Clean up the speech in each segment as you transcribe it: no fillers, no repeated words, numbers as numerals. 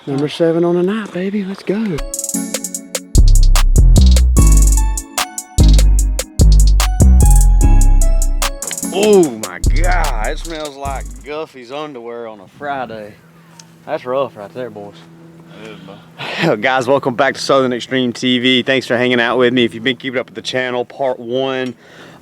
Number 7 on the night, baby. Let's go. Oh my God, it smells like Guffey's underwear on a Friday. That's rough right there, boys. It is, bro. Guys, welcome back to Southern Extreme TV. Thanks for hanging out with me. If you've been keeping up with the channel, part 1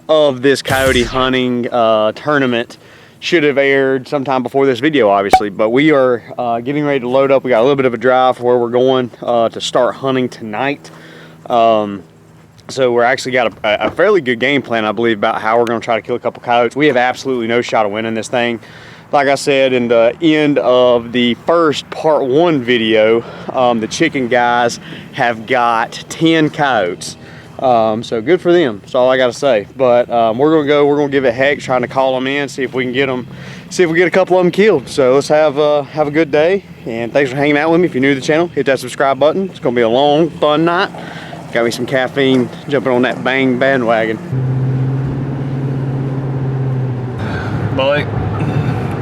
of this coyote hunting tournament should have aired sometime before this video, obviously, but we are getting ready to load up. We got a little bit of a drive for where we're going to start hunting tonight. So we're actually got a fairly good game plan, I believe, about how we're going to try to kill a couple coyotes. We have absolutely no shot of winning this thing. Like I said in the end of the first part 1 video, the chicken guys have got 10 coyotes. So good for them. That's all I got to say. But we're going to give it a heck, trying to call them in, see if we can get them, see if we get a couple of them killed. So let's have a good day. And thanks for hanging out with me. If you're new to the channel, hit that subscribe button. It's going to be a long, fun night. Got me some caffeine, jumping on that bang bandwagon. Blake,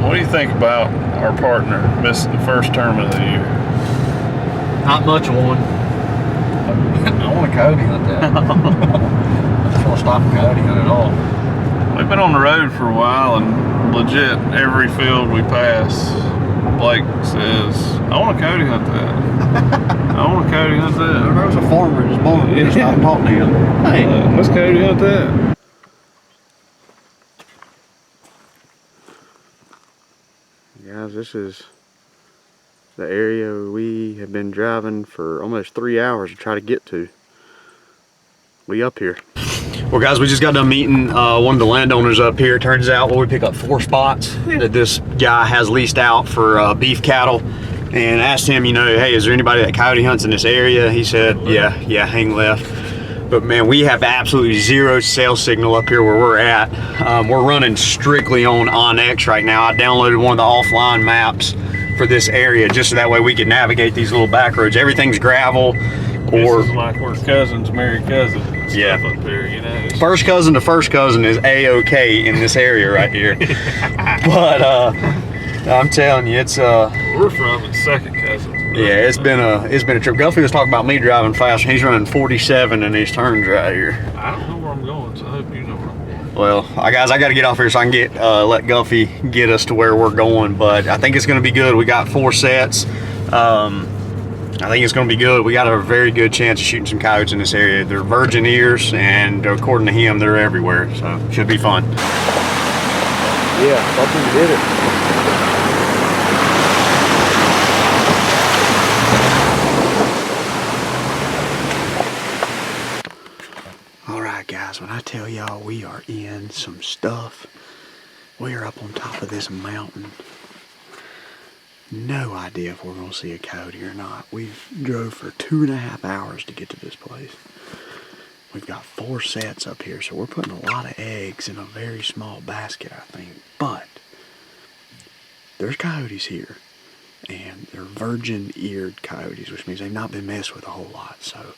what do you think about our partner missing the first tournament of the year? Not much one. I want a coyote hunt that. I just want to stop a coyote hunt at all. We've been on the road for a while, and legit, every field we pass, Blake says, I want a coyote hunt that. I want a coyote hunt that. There was a farmer in his barn. We just stopped and talked to him. Hey, let's coyote hunt that. Guys, this is the area we have been driving for almost 3 hours to try to get to. We up here. Well, guys, we just got done meeting one of the landowners up here. Turns out, well, we picked up 4 spots that this guy has leased out for beef cattle. And asked him, you know, hey, is there anybody that coyote hunts in this area? He said, yeah, hang left. But man, we have absolutely zero cell signal up here where we're at. We're running strictly on OnX right now. I downloaded one of the offline maps for this area just so that way we can navigate these little back roads. Everything's gravel. Or this is like we're cousins marry cousins and stuff up here, you know. First cousin to first cousin is A-OK in this area right here. But I'm telling you, it's we're from and second cousins. Yeah, it's been a trip. Guffey was talking about me driving fast. He's running 47 in these turns right here. I don't know where I'm going, so I hope you know where I'm going. Well, guys, I got to get off here so I can get let Guffey get us to where we're going. But I think it's going to be good. We got 4 sets. I think it's going to be good. We got a very good chance of shooting some coyotes in this area. They're virgin ears, and according to him, they're everywhere. So should be fun. Yeah, I think you did it. Guys, when I tell y'all we are in some stuff, we are up on top of this mountain. No idea if we're going to see a coyote or not. We've drove for 2.5 hours to get to this place. We've got 4 sets up here, so we're putting a lot of eggs in a very small basket, I think. But there's coyotes here, and they're virgin-eared coyotes, which means they've not been messed with a whole lot. So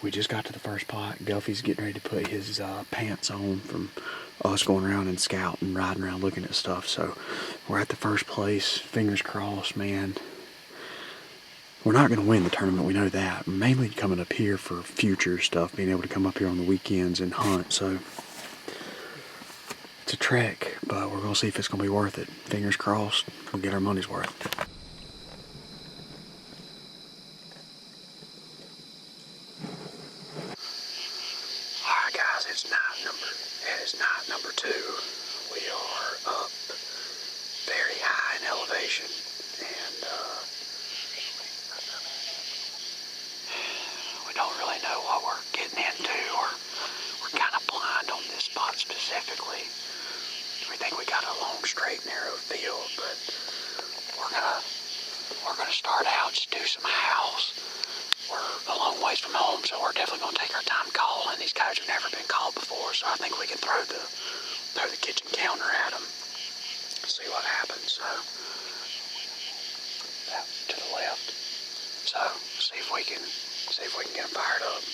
we just got to the first pot. Guffey's getting ready to put his pants on from us going around and scouting and riding around looking at stuff. So we're at the first place. Fingers crossed, man. We're not going to win the tournament, we know that. We're mainly coming up here for future stuff, being able to come up here on the weekends and hunt. So it's a trek, but we're going to see if it's going to be worth it. Fingers crossed, we'll get our money's worth. It is night number 2. We are up very high in elevation, and we don't really know what we're getting into, or we're kind of blind on this spot specifically. We think we got a long, straight, narrow field, but we're gonna start out, just do some house. We're a long ways from home, so we're definitely going to take our time calling. These coyotes have never been called before, so I think we can throw the kitchen counter at them. See what happens. So, out to the left. So, see if we can get them fired up.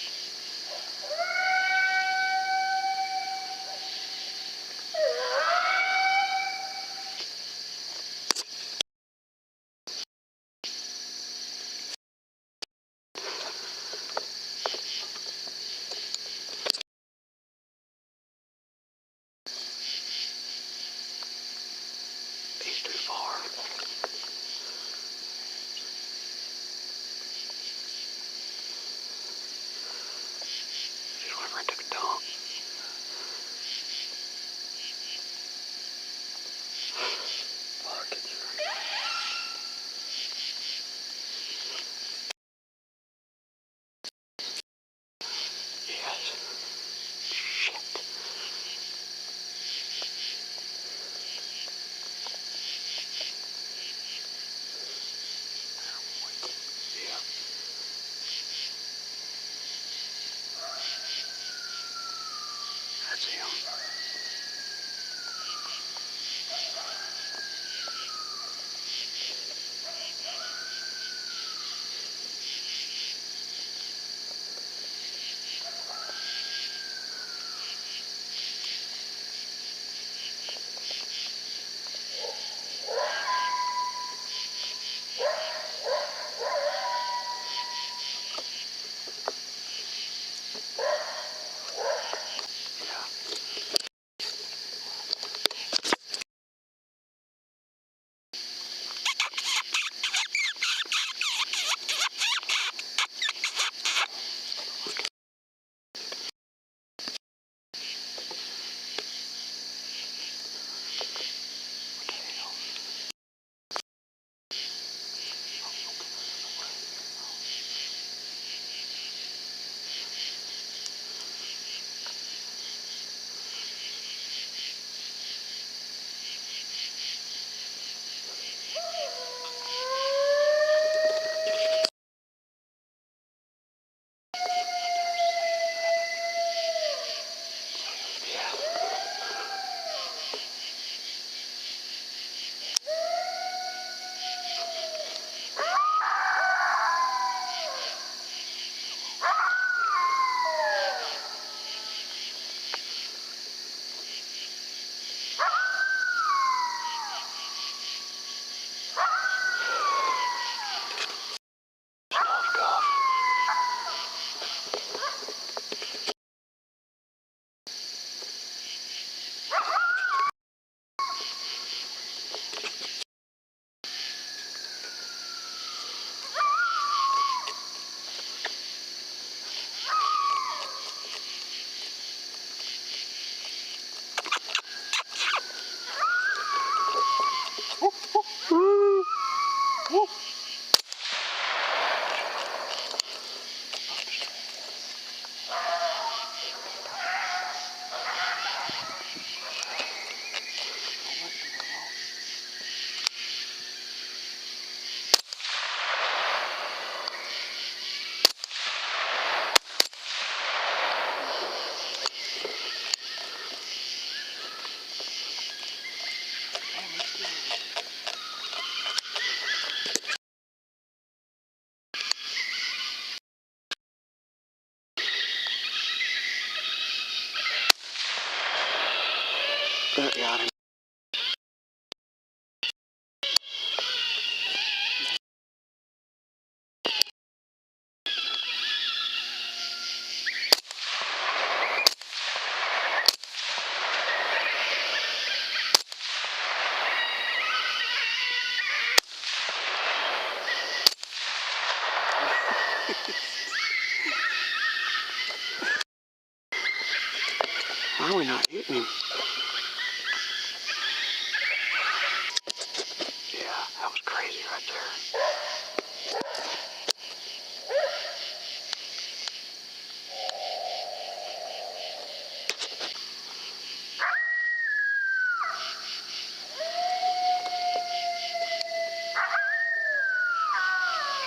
right there.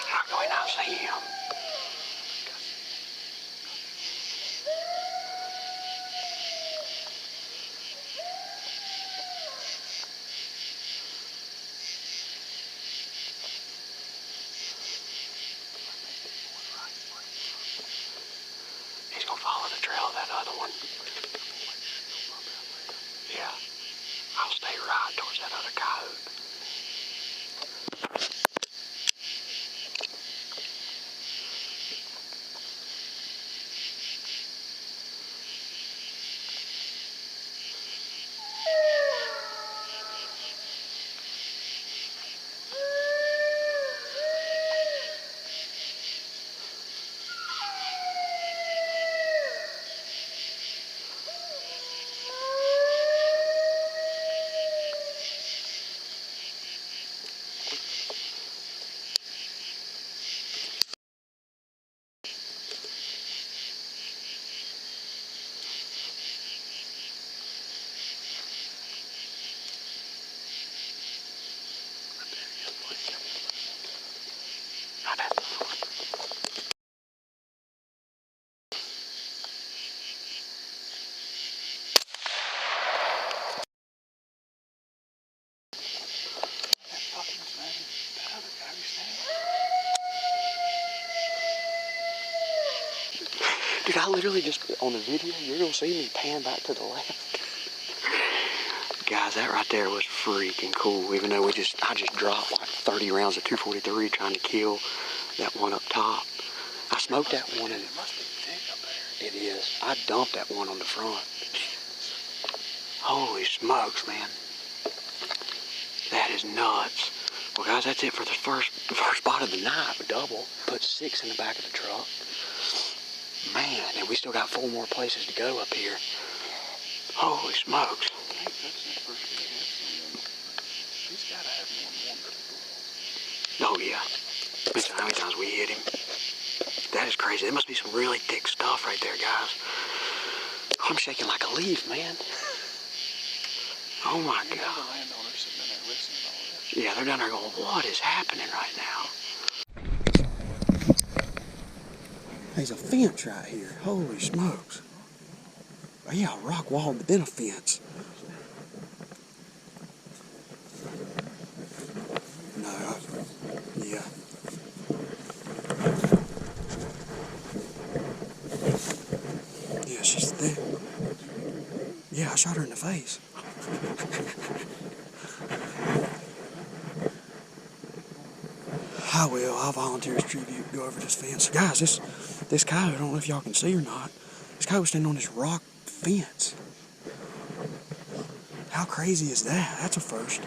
How can we not see him? He's gonna follow the trail of that other one. Yeah. I'll stay right towards that other coyote. Dude, I literally just, on the video, you're gonna see me pan back to the left. Guys, that right there was freaking cool, even though I just dropped like 30 rounds of 243 trying to kill that one up top. I smoked that one and it must be thick up there. It is. I dumped that one on the front. Holy smokes, man. That is nuts. Well, guys, that's it for the first spot of the night. A double. Put 6 in the back of the truck. Man, and we still got 4 more places to go up here. Holy smokes. Oh, yeah. How many times we hit him. That is crazy. There must be some really thick stuff right there, guys. I'm shaking like a leaf, man. Oh, my God. Yeah, they're down there going, what is happening right now? There's a fence right here. Holy smokes. Oh, yeah, a rock wall, but then a fence. No, yeah. Yeah, she's there. Yeah, I shot her in the face. I will. I'll volunteer as tribute to go over this fence. So guys, this coyote, I don't know if y'all can see or not. This coyote was standing on this rock fence. How crazy is that? That's a first.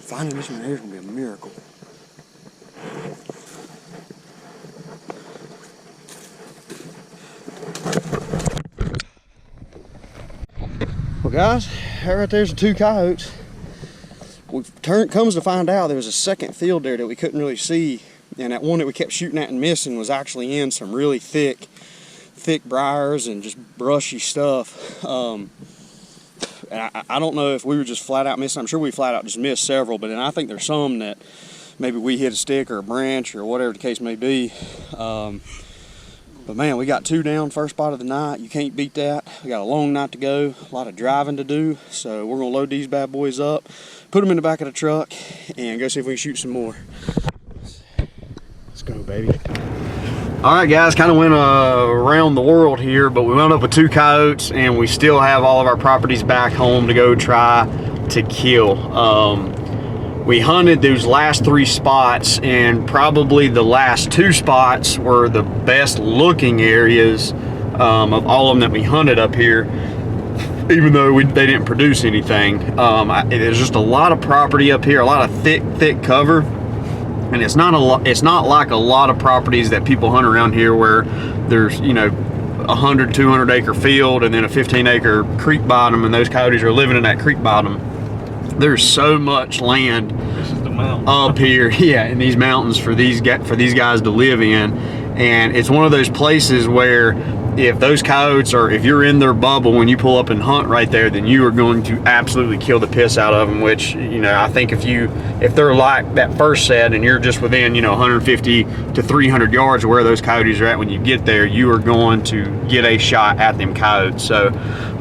Finding this one here is going to be a miracle. Well, guys, that right there's the 2 coyotes. Comes to find out there was a second field there that we couldn't really see, and that one that we kept shooting at and missing was actually in some really thick briars and just brushy stuff. And I don't know if we were just flat out missing. I'm sure we flat out just missed several, but then I think there's some that maybe we hit a stick or a branch or whatever the case may be. But man, we got 2 down, first spot of the night. You can't beat that. We got a long night to go, a lot of driving to do. So we're gonna load these bad boys up, put them in the back of the truck, and go see if we can shoot some more. Let's go, baby. All right, guys, kind of went around the world here, but we wound up with 2 coyotes, and we still have all of our properties back home to go try to kill. We hunted those last 3 spots, and probably the last 2 spots were the best looking areas of all of them that we hunted up here, even though they didn't produce anything. There's just a lot of property up here, a lot of thick cover, and it's not like a lot of properties that people hunt around here where there's, you know, 100, 200 acre field and then a 15 acre creek bottom, and those coyotes are living in that creek bottom. There's so much land This is the mountain. up here, yeah, in these mountains for these guys to live in, and it's one of those places where if those coyotes are, if you're in their bubble when you pull up and hunt right there, then you are going to absolutely kill the piss out of them. Which, you know, I think if they're like that first set and you're just within, you know, 150 to 300 yards of where those coyotes are at when you get there, you are going to get a shot at them coyotes. So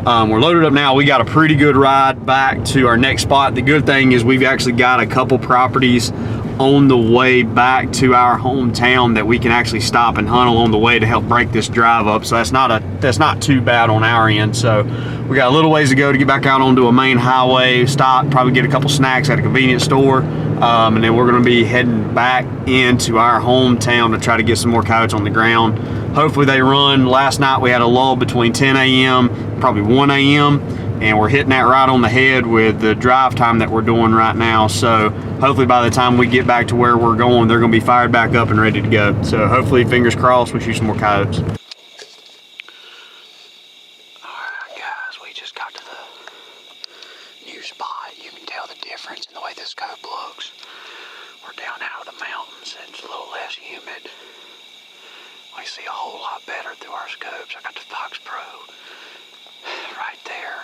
we're loaded up now. We got a pretty good ride back to our next spot. The good thing is we've actually got a couple properties on the way back to our hometown that we can actually stop and hunt along the way to help break this drive up. So that's not too bad on our end. So we got a little ways to go to get back out onto a main highway, stop, probably get a couple snacks at a convenience store, and then we're going to be heading back into our hometown to try to get some more coyotes on the ground. Hopefully they run. Last night we had a lull between 10 a.m. probably 1 a.m. and we're hitting that right on the head with the drive time that we're doing right now. So hopefully by the time we get back to where we're going, they're going to be fired back up and ready to go. So hopefully, fingers crossed, we shoot some more coyotes. Alright guys, we just got to the new spot. You can tell the difference in the way this scope looks. We're down out of the mountains. It's a little less humid. We see a whole lot better through our scopes. I got the Fox Pro right there.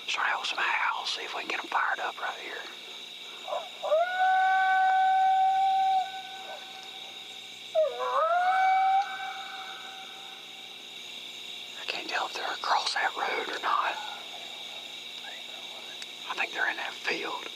Start out with some howls, see if we can get them fired up right here. I can't tell if they're across that road or not. I think they're in that field.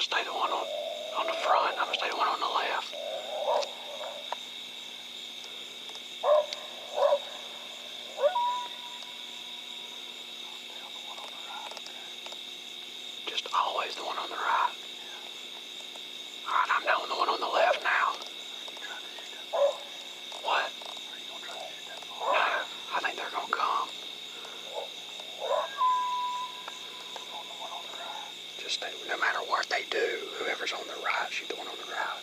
Stay the one on the front. I'm gonna stay the one on the left. Just always the one on the right. Alright, I'm down the one on the left now. What? No, I think they're gonna come. Just stay, no matter what they do, whoever's on the right, shoot the one on the right.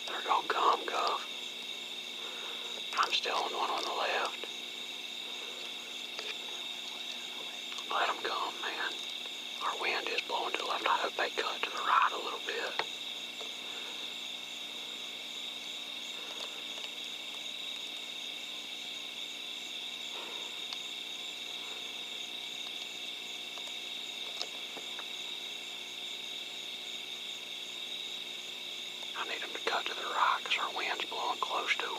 They're gonna come, Gov. I'm still on the one on the left. Let them come, man. Our wind is blowing to the left. I hope they cut to the right a little bit. I need them to cut to the right because our wind's blowing close to them.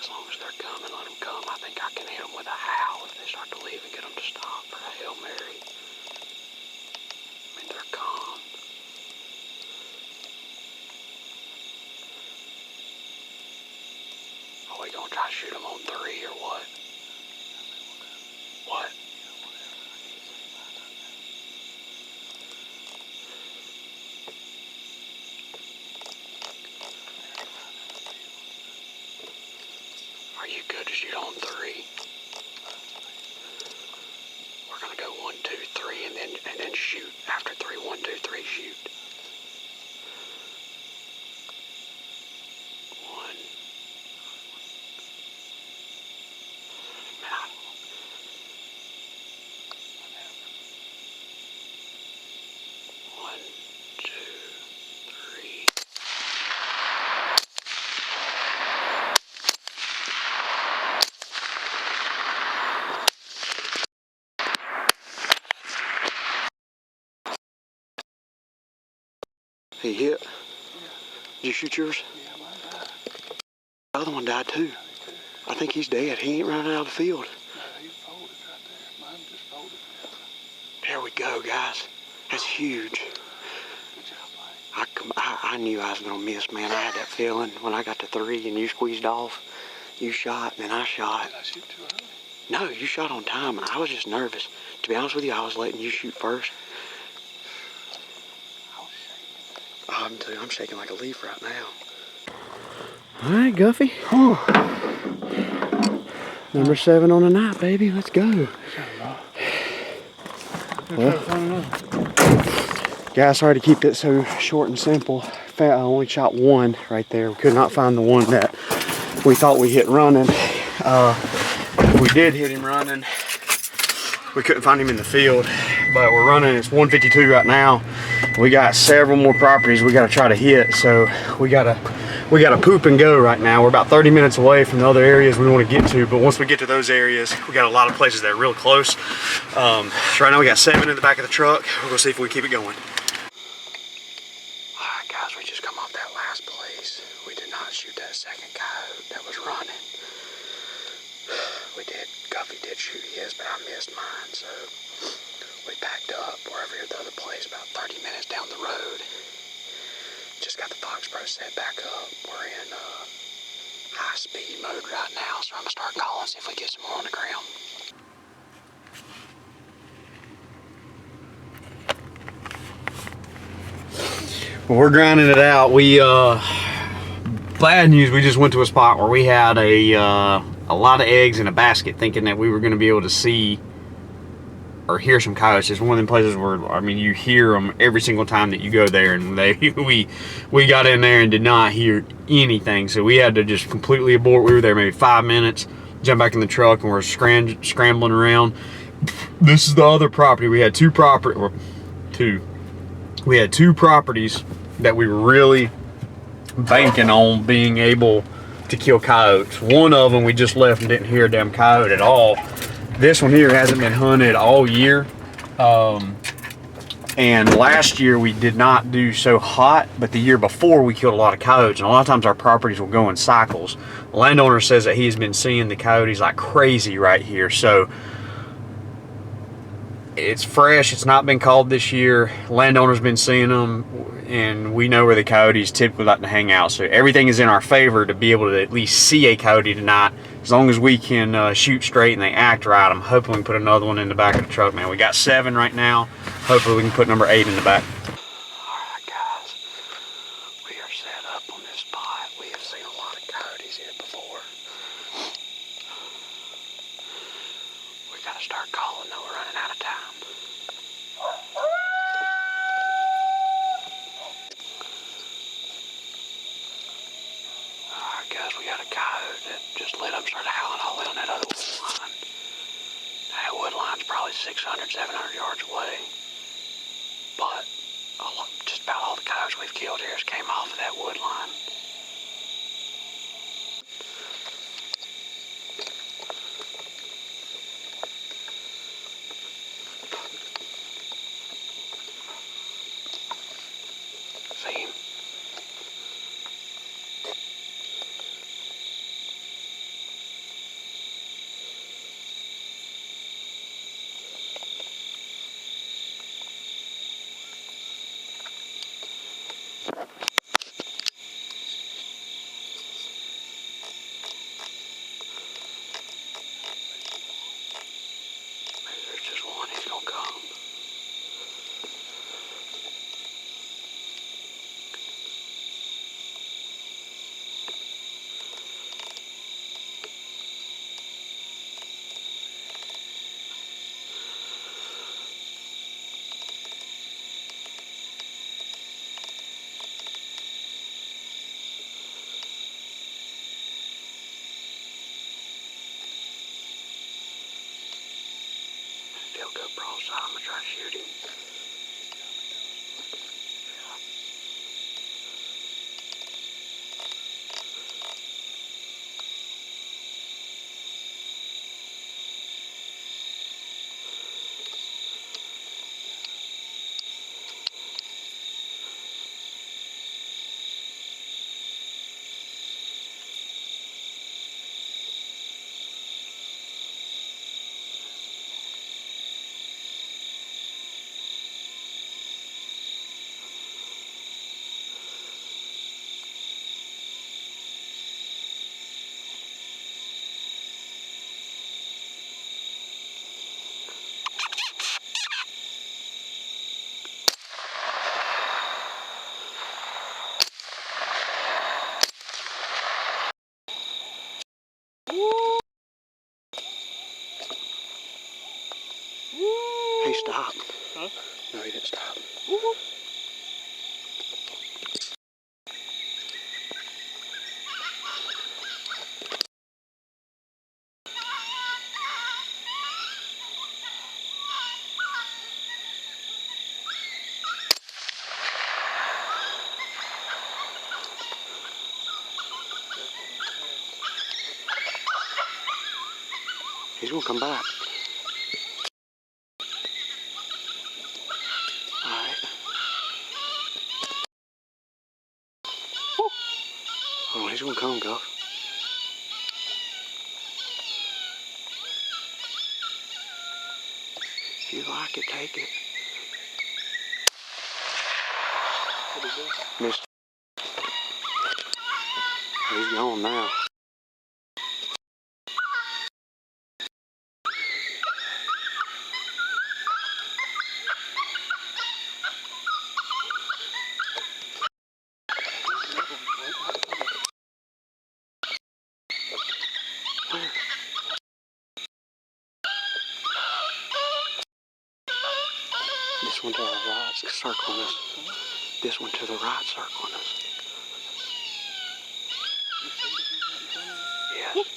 As long as they're coming, let them come. I think I can hit them with a howl if they start to leave and get them to stop for a Hail Mary. I mean, they're calm. Are we gonna try to shoot them on 3 or what? What? Are you good to shoot on 3? at 3, 1, 2, 3, shoot. 1. Man, 1, 2, 3. He hit. Did you shoot yours? Yeah, mine died. The other one died too. I think he's dead. He ain't running out of the field. No, he folded right there. Mine just folded. There we go, guys. That's huge. Good job, Mike. I knew I was going to miss, man. I had that feeling when I got to 3 and you squeezed off. You shot, and then I shot. Did I shoot too early? No, you shot on time. I was just nervous. To be honest with you, I was letting you shoot first. I was shaking. I'm shaking like a leaf right now. All right, Guffey. Whew. Number 7 on the night, baby. Let's go. Well, guys, sorry to keep it so short and simple. I only shot 1 right there. We could not find the one that we thought we hit running. We did hit him running. We couldn't find him in the field, but we're running. It's 152 right now. We got several more properties we got to try to hit, so we gotta poop and go right now. We're about 30 minutes away from the other areas we want to get to, but once we get to those areas, we got a lot of places that are real close. So right now we got 7 in the back of the truck. We're gonna see if we can keep it going. All right, guys, we just come off that last place. We did not shoot that second coyote that was running. Guffey did shoot his, but I missed mine, so we packed up wherever the other place, about 30 minutes down the road. Just got the Fox Pro set back up. We're in high speed mode right now, so I'm gonna start calling, see if we get some more on the ground. Well, we're grinding it out. Bad news, we just went to a spot where we had a lot of eggs in a basket, thinking that we were going to be able to see or hear some coyotes. It's one of them places where, I mean, you hear them every single time that you go there, and we got in there and did not hear anything, so we had to just completely abort. We were there maybe 5 minutes, jump back in the truck, and we're scrambling around. This is the other property. We had two properties that we were really banking on being able to kill coyotes. One of them we just left and didn't hear a damn coyote at all. This one here hasn't been hunted all year. And last year we did not do so hot, but the year before we killed a lot of coyotes, and a lot of times our properties will go in cycles. The landowner says that he's been seeing the coyotes like crazy right here, so it's fresh. It's not been called this year. Landowner's been seeing them, and we know where the coyotes typically like to hang out, so everything is in our favor to be able to at least see a coyote tonight. As long as we can shoot straight and they act right, I'm hoping we can put another one in the back of the truck, man. We got 7 right now. Hopefully we can put number 8 in the back. Alright, guys, we are set up on this spot. We have seen a lot of coyotes here before. We gotta start calling though, we're running out of time. Alright, guys, we got a coyote that just lit up, started howling all the way on that other wood line. That wood line's probably 600, 700 yards away. But just about all the coyotes we've killed here came off of that wood line. See him? close side. I'm gonna try to shoot him. He stopped. Huh? No, he didn't stop. He's gonna come back. Alright. Oh, he's gonna come, go. If you like it, take it. Missed. He's gone now. This one to the right, circling us. This one to the right, circling us. Yes.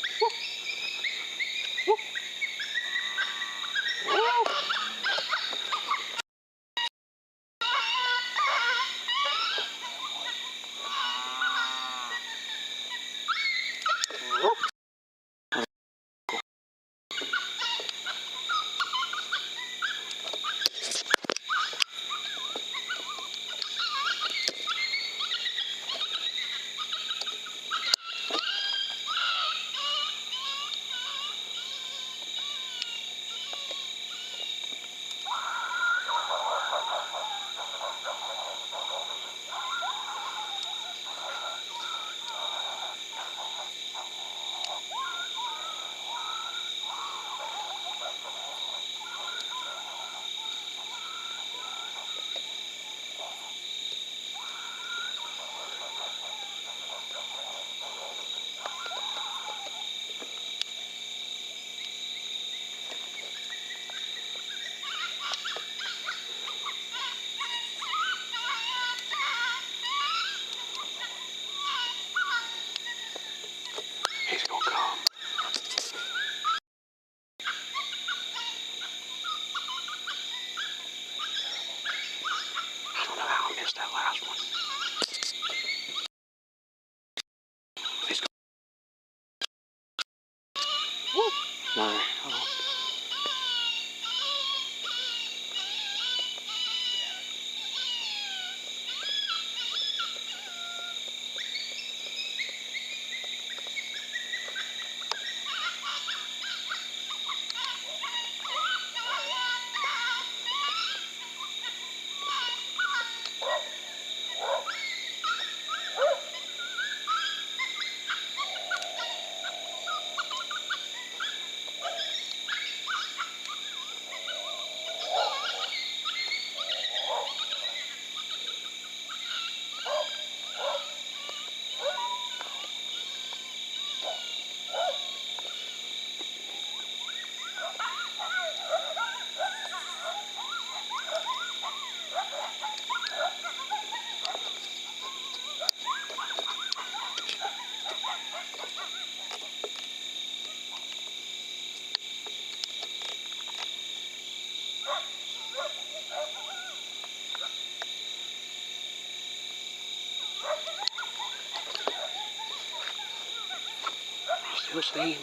still see him.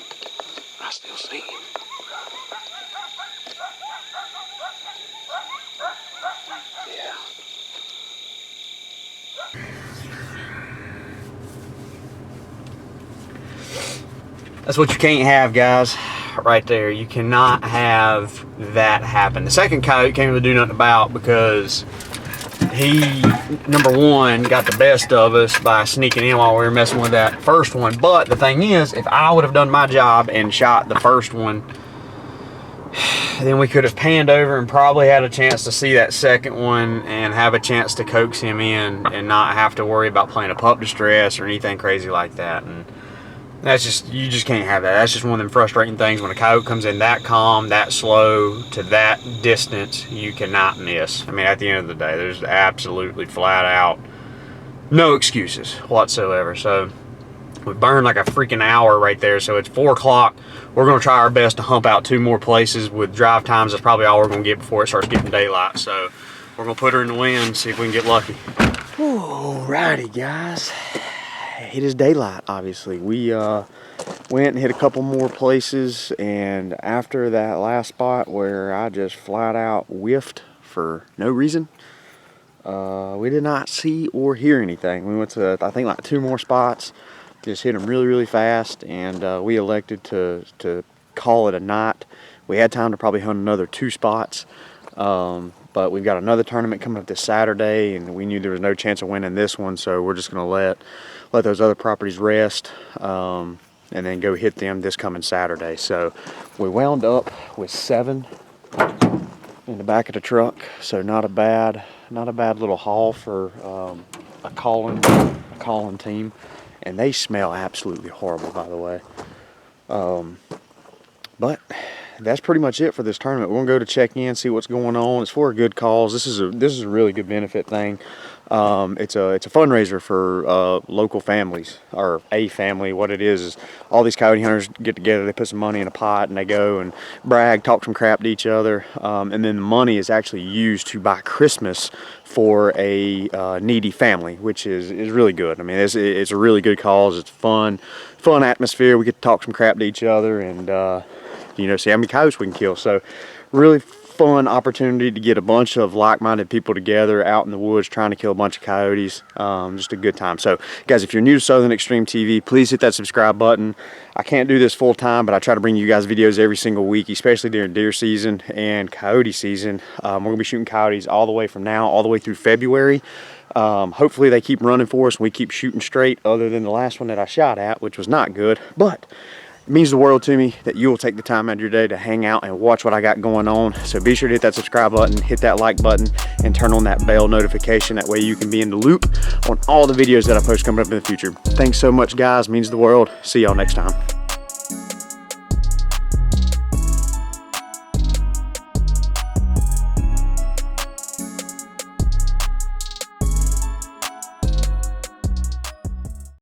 I still see him. Yeah. That's what you can't have, guys. Right there. You cannot have that happen. The second coyote can't really do nothing about because he, number one, got the best of us by sneaking in while we were messing with that first one. But the thing is, if I would have done my job and shot the first one, then we could have panned over and probably had a chance to see that second one and have a chance to coax him in and not have to worry about playing a pup distress or anything crazy like that. And that's just, you just can't have that. That's just one of them frustrating things when a coyote comes in that calm, that slow, to that distance, you cannot miss. I mean, at the end of the day, there's absolutely flat out no excuses whatsoever. So we burned like a freaking hour right there. So it's 4 o'clock. We're going to try our best to hump out 2 more places with drive times. That's probably all we're going to get before it starts getting daylight. So we're going to put her in the wind, see if we can get lucky. Alrighty, guys. It is daylight, obviously. We went and hit a couple more places, and after that last spot where I just flat out whiffed for no reason, we did not see or hear anything. We went to, I think, like 2 more spots, just hit them really, really fast, and we elected to call it a night. We had time to probably hunt another 2 spots, but we've got another tournament coming up this Saturday, and we knew there was no chance of winning this one, so we're just going to let those other properties rest, and then go hit them this coming Saturday. So we wound up with 7 in the back of the truck, so not a bad little haul for a calling team, and they smell absolutely horrible, by the way. But that's pretty much it for this tournament. We're gonna go to check in, see what's going on. It's for a good cause. This is a really good benefit thing. It's a fundraiser for local families, or a family. What it is all these coyote hunters get together, they put some money in a pot, and they go and brag, talk some crap to each other, and then the money is actually used to buy Christmas for a needy family, which is really good. I mean, it's a really good cause. It's fun atmosphere. We get to talk some crap to each other, and see how many coyotes we can kill. So really fun opportunity to get a bunch of like-minded people together out in the woods trying to kill a bunch of coyotes. Just a good time. So guys, if you're new to Southern Extreme TV, please hit that subscribe button. I can't do this full time, but I try to bring you guys videos every single week, especially during deer season and coyote season. We're gonna be shooting coyotes all the way from now all the way through February. Hopefully they keep running for us and we keep shooting straight, other than the last one that I shot at, which was not good. But it means the world to me that you will take the time out of your day to hang out and watch what I got going on. So be sure to hit that subscribe button, hit that like button, and turn on that bell notification. That way you can be in the loop on all the videos that I post coming up in the future. Thanks so much, guys. It means the world. See y'all next time.